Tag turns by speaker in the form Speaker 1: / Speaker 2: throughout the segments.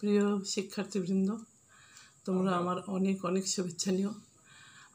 Speaker 1: প্রিয় শিক্ষার্থীবৃন্দ, তোমরা আমার অনেক অনেক শুভেচ্ছা নিও।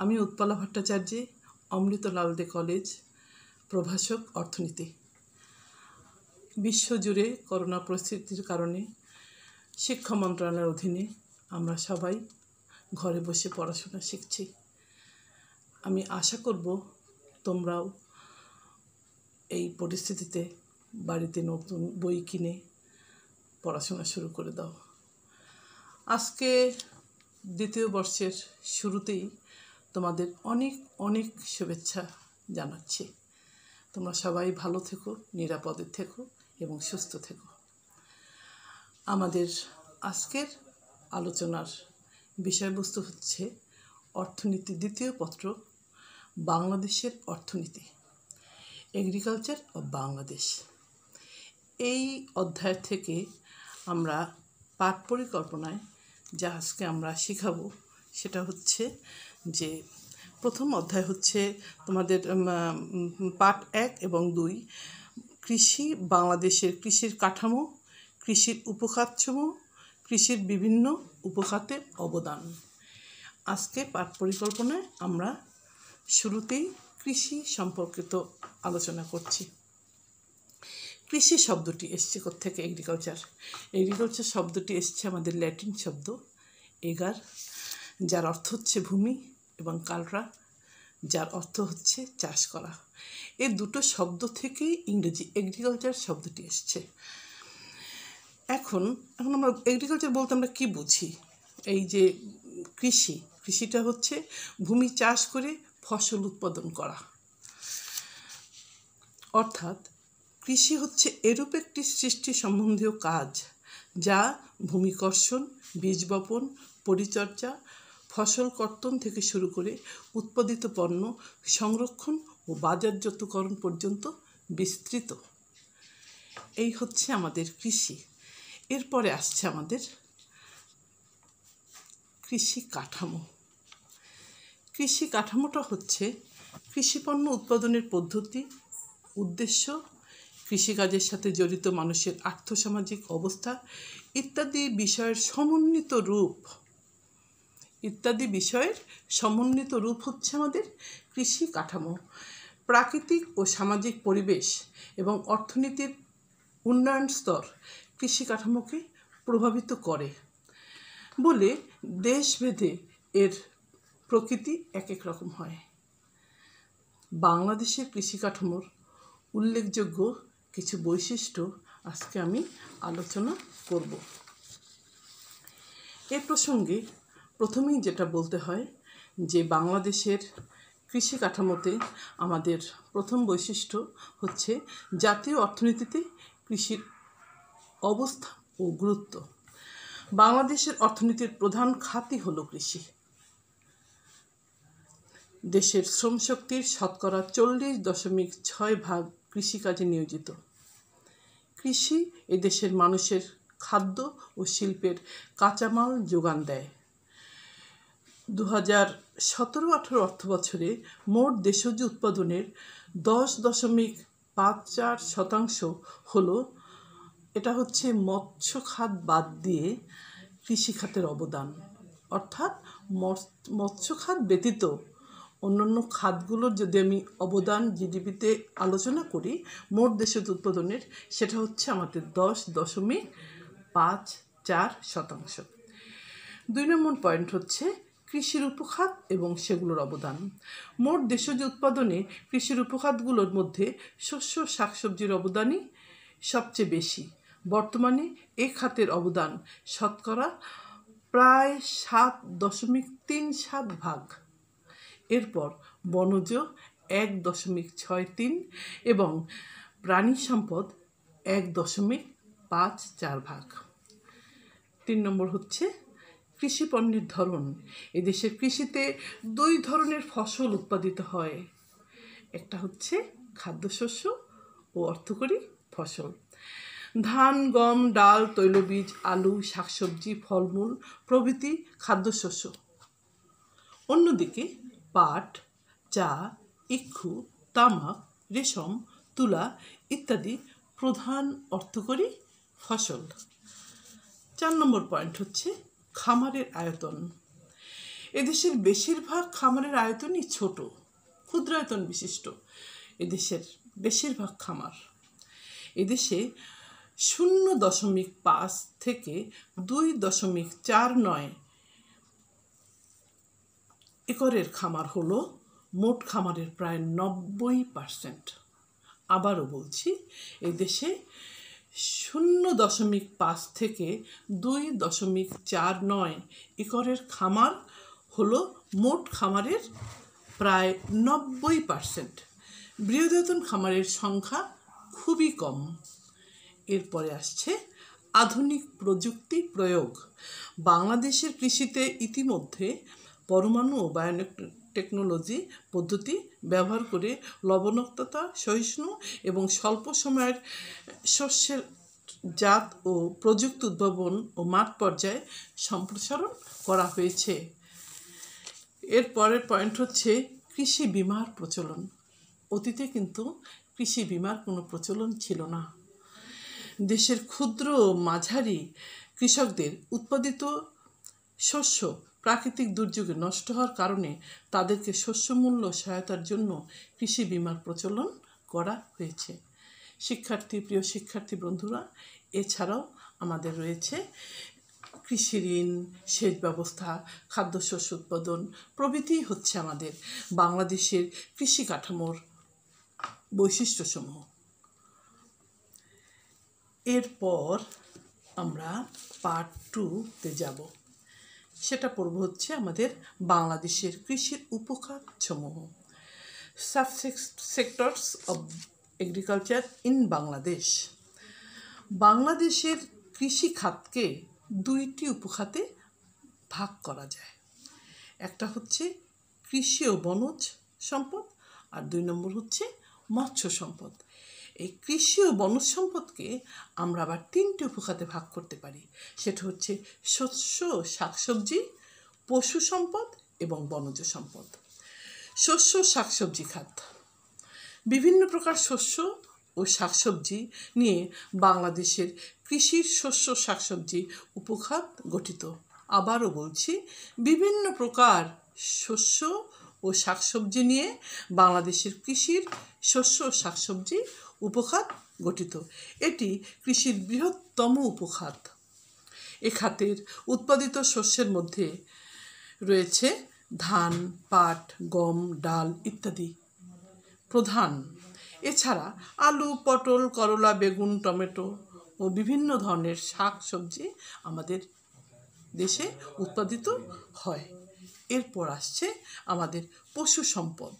Speaker 1: আমি উৎপলা ভট্টাচার্য, অমৃতলাল দে কলেজ, প্রভাষক অর্থনীতি। বিশ্বজুড়ে করোনা পরিস্থিতির কারণে শিক্ষা মন্ত্রণালয়ের অধীনে আমরা সবাই ঘরে বসে পড়াশোনা শিখছি। আমি আশা করব তোমরাও এই পরিস্থিতিতে বাড়িতে নতুন বই কিনে পড়াশোনা শুরু করে দাও। আজকে দ্বিতীয় বর্ষের শুরুতেই তোমাদের অনেক অনেক শুভেচ্ছা জানাচ্ছি। তোমরা সবাই ভালো থেকো, নিরাপদে থেকো এবং সুস্থ থেকো। আমাদের আজকের আলোচনার বিষয়বস্তু হচ্ছে অর্থনীতি দ্বিতীয় পত্র, বাংলাদেশের অর্থনীতি, এগ্রিকালচার অফ বাংলাদেশ। এই অধ্যায় থেকে আমরা পাঠ পরিকল্পনায় যা আজকে আমরা শেখাবো সেটা হচ্ছে যে প্রথম অধ্যায় হচ্ছে তোমাদের পাঠ 1 এবং 2, কৃষি, বাংলাদেশের কৃষির কাঠামো, কৃষির উপখাতসমূহ, কৃষির বিভিন্ন উপখাতের অবদান। আজকে পাঠ পরিকল্পনায় আমরা শুরুতেই কৃষি সম্পর্কিত আলোচনা করছি। কৃষি শব্দটি এসছে কোত্থেকে? এগ্রিকালচার শব্দটি এসছে আমাদের ল্যাটিন শব্দ এগার, যার অর্থ হচ্ছে ভূমি, এবং কালরা, যার অর্থ হচ্ছে চাষ করা। এই দুটো শব্দ থেকেই ইংরেজি এগ্রিকালচার শব্দটি এসছে। এখন আমরা এগ্রিকালচার বলতে আমরা কি বুঝি? এই যে কৃষিটা হচ্ছে ভূমি চাষ করে ফসল উৎপাদন করা, অর্থাৎ কৃষি হচ্ছে এরূপ একটি সৃষ্টি সম্বন্ধীয় কাজ যা ভূমি কর্ষণ, বীজ বপন, পরিচর্যা, ফসল কর্তন থেকে শুরু করে উৎপাদিত পণ্য সংরক্ষণ ও বাজারজাতকরণ পর্যন্ত বিস্তৃত। এই হচ্ছে আমাদের কৃষি। এরপরে আসছে আমাদের কৃষি কাঠামো। কৃষি কাঠামোটা হচ্ছে কৃষিপণ্য উৎপাদনের পদ্ধতি, উদ্দেশ্য, কৃষিকাজের সাথে জড়িত মানুষের আর্থসামাজিক অবস্থা ইত্যাদি বিষয়ের সমন্বিত রূপ হচ্ছে আমাদের কৃষি কাঠামো। প্রাকৃতিক ও সামাজিক পরিবেশ এবং অর্থনীতির উন্নয়ন স্তর কৃষি কাঠামোকে প্রভাবিত করে বলে দেশভেদে এর প্রকৃতি এক এক রকম হয়। বাংলাদেশের কৃষি কাঠামোর উল্লেখযোগ্য কিছু বৈশিষ্ট্য আজকে আমি আলোচনা করব। এ প্রসঙ্গে প্রথমেই যেটা বলতে হয় যে বাংলাদেশের কৃষি কাঠামোতে আমাদের প্রথম বৈশিষ্ট্য হচ্ছে জাতীয় অর্থনীতিতে কৃষির অবস্থা ও গুরুত্ব। বাংলাদেশের অর্থনীতির প্রধান খাতই হলো কৃষি। দেশের শ্রমশক্তির শতকরা 40.6% কৃষিকাজে নিয়োজিত। কৃষি এদেশের মানুষের খাদ্য ও শিল্পের কাঁচামাল যোগান দেয়। 2017-18 অর্থবছরে মোট দেশজ উৎপাদনের 10.54% হলো, এটা হচ্ছে মৎস্য খাত বাদ দিয়ে কৃষি খাতের অবদান। অর্থাৎ মৎস্য খাত ব্যতীত অন্যান্য খাতগুলোর যদি আমি অবদান জিডিপিতে আলোচনা করি মোট দেশজ উৎপাদনের, সেটা হচ্ছে আমাদের 10.54%। 2 নম্বর পয়েন্ট হচ্ছে কৃষির উপখাত এবং সেগুলোর অবদান। মোট দেশজ উৎপাদনে কৃষির উপখাতগুলোর মধ্যে শস্য শাকসবজির অবদানই সবচেয়ে বেশি। বর্তমানে এ খাতের অবদান শতকরা প্রায় 7.37%। এরপর বনজ 1.63 এবং প্রাণী সম্পদ 1.54%। 3 নম্বর হচ্ছে কৃষি পণ্যের ধরন। এদেশের কৃষিতে 2 ধরনের ফসল উৎপাদিত হয়, একটা হচ্ছে খাদ্যশস্য ও অর্থকরী ফসল, ধান, গম, ডাল, তৈলবীজ, আলু, শাকসবজি, ফলমূল প্রভৃতি খাদ্যশস্য। অন্যদিকে পাট, চা, ইক্ষু, তামাক, রেশম, তুলা ইত্যাদি প্রধান অর্থকরী ফসল। 4 নম্বর পয়েন্ট হচ্ছে খামারের আয়তন। এদেশের বেশিরভাগ খামারের আয়তনই ছোট, ক্ষুদ্রায়তন বিশিষ্ট। এদেশের বেশিরভাগ খামার, এদেশে 0.5 থেকে 2.49 একরের খামার হলো মোট খামারের প্রায় 90%। আবারও বলছি, এদেশে 0.5 থেকে 2.49 একরের খামার হলো মোট খামারের প্রায় 90%। বৃহদায়তন খামারের সংখ্যা খুবই কম। এরপরে আসছে আধুনিক প্রযুক্তি প্রয়োগ। বাংলাদেশের কৃষিতে ইতিমধ্যে পরমাণু ও বায়োটেকনোলজি পদ্ধতি ব্যবহার করে লবণাক্ততা সহিষ্ণু এবং স্বল্প সময়ের শস্যের জাত ও প্রযুক্তি উদ্ভাবন ও মাঠ পর্যায়ে সম্প্রসারণ করা হয়েছে। এর পরের পয়েন্ট হচ্ছে কৃষি বিমার প্রচলন। অতীতে কিন্তু কৃষি বিমার কোনো প্রচলন ছিল না। দেশের ক্ষুদ্র ও মাঝারি কৃষকদের উৎপাদিত শস্য প্রাকৃতিক দুর্যোগে নষ্ট হওয়ার কারণে তাদেরকে শস্য মূল্য সহায়তার জন্য কৃষি বিমার প্রচলন করা হয়েছে। প্রিয় শিক্ষার্থী বন্ধুরা, এছাড়াও আমাদের রয়েছে কৃষি ঋণ, সেচ ব্যবস্থা, খাদ্যশস্য উৎপাদন প্রভৃতি হচ্ছে আমাদের বাংলাদেশের কৃষি কাঠামোর বৈশিষ্ট্যসমূহ। এরপর আমরা পার্ট 2-তে যাব। সেটা পড়ব হচ্ছে আমাদের বাংলাদেশের কৃষির উপখাতসমূহ, সাবসেক্টরস অব এগ্রিকালচার ইন বাংলাদেশ। বাংলাদেশের কৃষি খাতকে 2টি উপখাতে ভাগ করা যায়। একটা হচ্ছে কৃষি ও বনজ সম্পদ, আর 2 নম্বর হচ্ছে মৎস্য সম্পদ। এই কৃষি ও বনজ সম্পদকে আমরা আবার 3টি উপখাতে ভাগ করতে পারি। সেটা হচ্ছে শস্য ও শাকসবজি, পশু সম্পদ এবং বনজ সম্পদ। শস্য শাকসবজি খাত। বিভিন্ন প্রকার শস্য ও শাকসবজি নিয়ে বাংলাদেশের কৃষির শস্য শাকসবজি উপখাত গঠিত। আবারও বলছি, বিভিন্ন প্রকার শস্য ও শাকসবজি নিয়ে বাংলাদেশের কৃষির শস্য ও শাকসবজি উপখাত গঠিত। এটি কৃষির বৃহত্তম উপখাত। এ খাতের উৎপাদিত শস্যের মধ্যে রয়েছে ধান, পাট, গম, ডাল ইত্যাদি প্রধান। এছাড়া আলু, পটল, করলা, বেগুন, টমেটো ও বিভিন্ন ধরনের শাক সবজি আমাদের দেশে উৎপাদিত হয়। এরপর আসছে আমাদের পশু সম্পদ।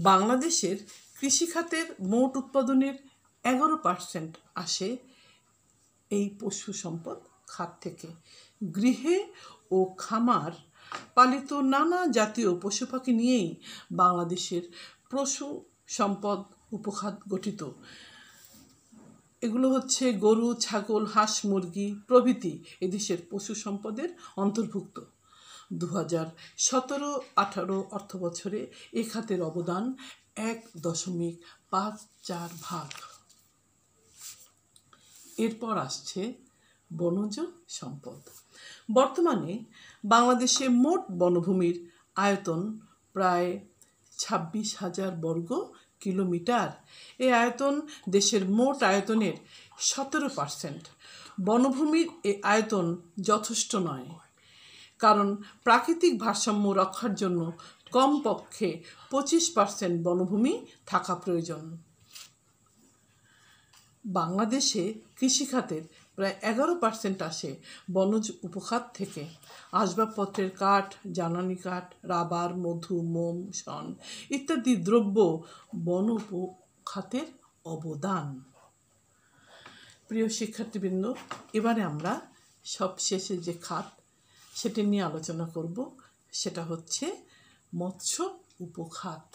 Speaker 1: বাংলাদেশের কৃষিখাতের মোট উৎপাদনের 11% আসে এই পশু সম্পদ খাত থেকে। গৃহে ও খামার পালিত নানা জাতীয় পশু পাখি নিয়েই বাংলাদেশের পশু সম্পদ উপখাত গঠিত। এগুলো হচ্ছে গরু, ছাগল, হাঁস, মুরগি প্রভৃতি এদেশের পশু সম্পদের অন্তর্ভুক্ত। 2017-18 অর্থ বছরে এ খাতের অবদান 1.54 ভাগ। এরপর আসছে বনজ সম্পদ। বর্তমানে বাংলাদেশে মোট বনভূমির আয়তন প্রায় 26,000 বর্গ কিলোমিটার। এই আয়তন দেশের মোট আয়তনের 17%। বনভূমির এই আয়তন যথেষ্ট নয়, কারণ প্রাকৃতিক ভারসাম্য রক্ষার জন্য কমপক্ষে 25% বনভূমি থাকা প্রয়োজন। বাংলাদেশে কৃষিখাতের প্রায় 11% আসে বনজ উপখাত থেকে। আসবাবপত্রের কাঠ, জ্বালানি কাঠ, রাবার, মধু, মোম, শন ইত্যাদি দ্রব্য বন উপখাতের অবদান। প্রিয় শিক্ষার্থীবৃন্দ, এবারে আমরা সবশেষে যে খাত সেটি নিয়ে আলোচনা করব, সেটা হচ্ছে মৎস্য উপখাত।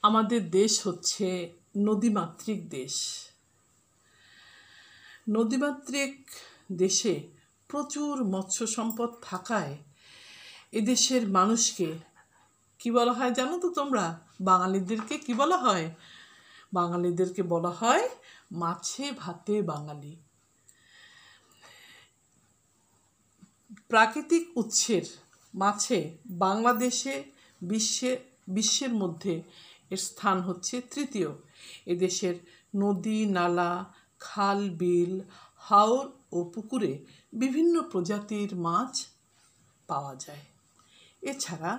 Speaker 1: আমাদের দেশ হচ্ছে নদীমাতৃক দেশ। নদীমাতৃক দেশে প্রচুর মৎস্য সম্পদ থাকায় এদেশের মানুষকে কি বলা হয় জানো তো তোমরা? বাঙালিদেরকে কি বলা হয়? বাঙালিদেরকে বলা হয় মাছে ভাতে বাঙালি। প্রাকৃতিক উৎসের মাছে বাংলাদেশে বিশ্বের মধ্যে এর স্থান হচ্ছে তৃতীয়। এদেশের নদী নালা, খাল বিল, হাওর ও পুকুরে বিভিন্ন প্রজাতির মাছ পাওয়া যায়। এছাড়া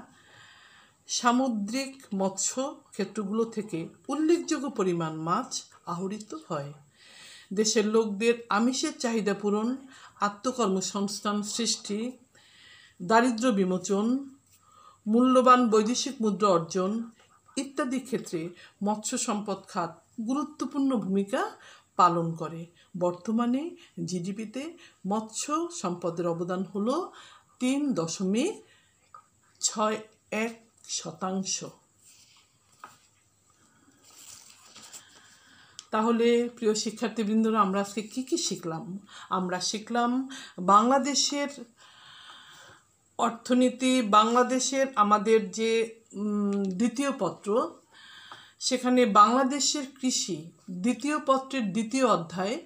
Speaker 1: সামুদ্রিক মৎস্য ক্ষেত্রগুলো থেকে উল্লেখযোগ্য পরিমাণ মাছ আহরিত হয়। দেশের লোকদের আমিষের চাহিদা পূরণ, আত্মকর্মসংস্থান সৃষ্টি, দারিদ্র্য বিমোচন, মূল্যবান বৈদেশিক মুদ্রা অর্জন ইত্যাদি ক্ষেত্রে মৎস্য সম্পদ খাত গুরুত্বপূর্ণ ভূমিকা পালন করে। বর্তমানে জিডিপিতে মৎস্য সম্পদের অবদান হল 3.61%। তাহলে প্রিয় শিক্ষার্থীবৃন্দরা, আমরা আজকে কী কী শিখলাম? আমরা শিখলাম বাংলাদেশের অর্থনীতি, বাংলাদেশের আমাদের যে দ্বিতীয় পত্র, সেখানে বাংলাদেশের কৃষি দ্বিতীয় পত্রের দ্বিতীয় অধ্যায়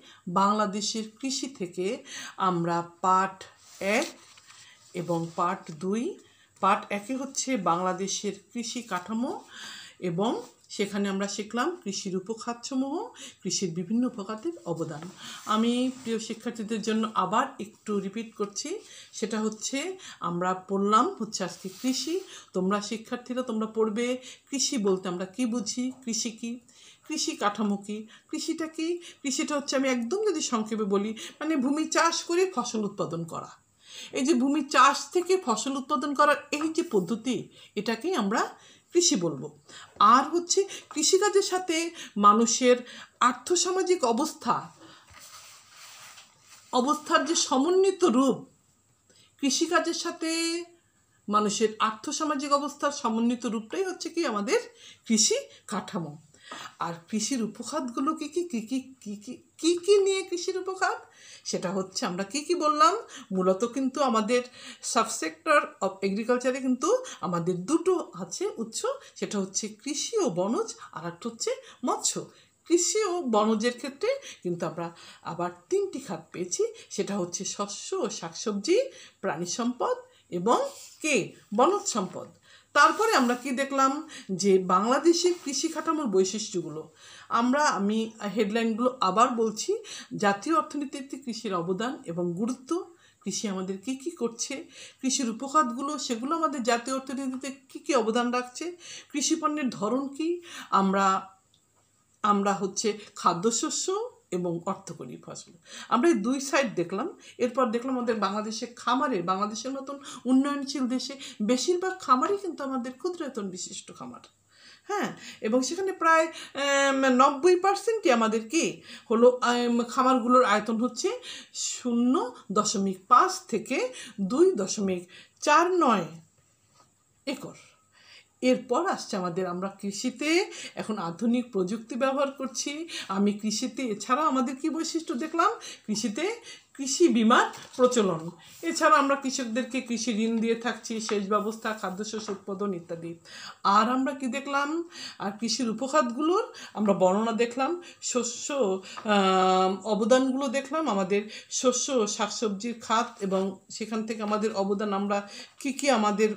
Speaker 1: বাংলাদেশের কৃষি থেকে আমরা পাঠ 1 এবং পাঠ 2, পাঠ 1 হচ্ছে বাংলাদেশের কৃষি কাঠামো, এবং সেখানে আমরা শিখলাম কৃষির উপখাতসমূহ, কৃষির বিভিন্ন প্রকারের অবদান। আমি প্রিয় শিক্ষার্থীদের জন্য আবার একটু রিপিট করছি, সেটা হচ্ছে আমরা পড়লাম হচ্ছে আজকে কৃষি। তোমরা শিক্ষার্থীরা তোমরা পড়বে কৃষি বলতে আমরা কি বুঝি, কৃষি কি, কৃষি কাঠামো কি, কৃষিটা কি। কৃষিটা হচ্ছে, আমি একদম যদি সংক্ষেপে বলি, মানে ভূমি চাষ করে ফসল উৎপাদন করা। এই যে ভূমি চাষ থেকে ফসল উৎপাদন করার এই যে পদ্ধতি, এটাকেই আমরা কৃষি বলবো। আর হচ্ছে কৃষিকাজের সাথে মানুষের আর্থসামাজিক অবস্থার যে সমন্বিত রূপ, কৃষিকাজের সাথে মানুষের আর্থসামাজিক অবস্থার সমন্বিত রূপটাই হচ্ছে কি আমাদের কৃষি কাঠামো। আর কৃষির উপখাতগুলো কি কি কি কি কি কি কি নিয়ে কৃষির উপখাত, সেটা হচ্ছে আমরা কি কি বললাম। মূলত কিন্তু আমাদের সাবসেক্টর অফ এগ্রিকালচারে কিন্তু আমাদের দুটো আছে উৎস, সেটা হচ্ছে কৃষি ও বনজ, আর একটা হচ্ছে মৎস্য। কৃষি ও বনজের ক্ষেত্রে কিন্তু আমরা আবার 3টি খাত পেয়েছি, সেটা হচ্ছে শস্য ও শাকসবজি, প্রাণী সম্পদ এবং বনজ সম্পদ। তারপরে আমরা কি দেখলাম যে বাংলাদেশের কৃষি কাঠামোর বৈশিষ্ট্যগুলো আমি হেডলাইনগুলো আবার বলছি। জাতীয় অর্থনীতিতে কৃষির অবদান এবং গুরুত্ব, কৃষি আমাদের কি কি করছে, কৃষির উপখাতগুলো সেগুলো আমাদের জাতীয় অর্থনীতিতে কি কি অবদান রাখছে, কৃষি পণ্যের ধরন কি, আমরা হচ্ছে খাদ্যশস্য এবং অর্থকরী ফসল, আমরা এই 2 সাইড দেখলাম। এরপর দেখলাম আমাদের বাংলাদেশের মতন উন্নয়নশীল দেশে বেশিরভাগ খামারই কিন্তু আমাদের ক্ষুদ্রায়তন বিশিষ্ট খামার। হ্যাঁ, এবং সেখানে প্রায় 90%ই আমাদের কি হলো, খামারগুলোর আয়তন হচ্ছে 0.5 থেকে 2.49 একর। এরপর আসছে আমরা কৃষিতে এখন আধুনিক প্রযুক্তি ব্যবহার করছি। আমি কৃষিতে এছাড়া আমাদের কি বৈশিষ্ট্য দেখলাম, কৃষিতে কৃষি বিমার প্রচলন, এছাড়া আমরা কৃষকদেরকে কৃষি ঋণ দিয়ে থাকছি, সেচ ব্যবস্থা, খাদ্যশস্য উৎপাদন ইত্যাদি। আর আমরা কি দেখলাম, আর কৃষির উপখাতগুলোর আমরা বর্ণনা দেখলাম, শস্য অবদানগুলো দেখলাম, আমাদের শস্য ও শাকসবজির খাত, এবং সেখান থেকে আমাদের অবদান আমরা কি কি আমাদের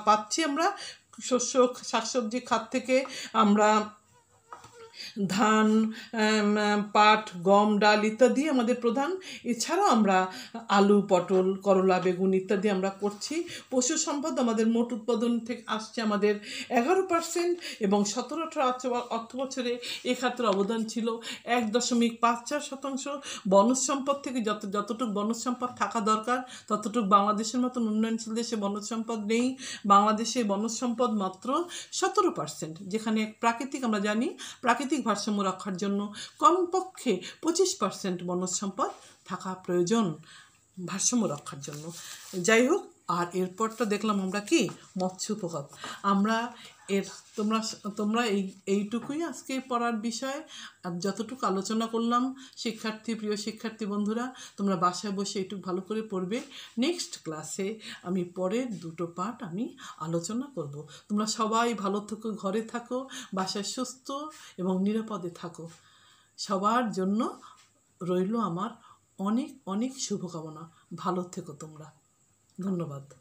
Speaker 1: পাচ্ছি। আমরা শস্য শাকসবজি খাত থেকে আমরা ধান, পাট, গম, ডাল ইত্যাদি আমাদের প্রধান। এছাড়াও আমরা আলু, পটল, করলা, বেগুন ইত্যাদি আমরা করছি। পশু সম্পদ আমাদের মোট উৎপাদন থেকে আসছে আমাদের 11%, এবং 17-18 অর্থ বছরে এ খাতের অবদান ছিল 1.54%। বনজ সম্পদ থেকে যতটুকু বনজ সম্পদ থাকা দরকার ততটুকু বাংলাদেশের মতন উন্নয়নশীল দেশে বনজ সম্পদ নেই। বাংলাদেশে বনজ সম্পদ মাত্র 17%, যেখানে আমরা জানি প্রাকৃতিক ভারসাম্য রক্ষার জন্য কমপক্ষে 25% বনজ সম্পদ থাকা প্রয়োজন ভারসাম্য রক্ষার জন্য। যাই হোক, আর এরপরটা দেখলাম আমরা কি মৎস্য উপখাত। আমরা এর তোমরা তোমরা এইটুকুই আজকে পড়ার বিষয়। আর যতটুকু আলোচনা করলাম প্রিয় শিক্ষার্থী বন্ধুরা, তোমরা বাসায় বসে এইটুকু ভালো করে পড়বে। নেক্সট ক্লাসে আমি পরের দুটো পাঠ আমি আলোচনা করব। তোমরা সবাই ভালো থেকো, ঘরে থাকো, বাসায় সুস্থ এবং নিরাপদে থাকো। সবার জন্য রইল আমার অনেক অনেক শুভকামনা। ভালো থেকো তোমরা। ধন্যবাদ।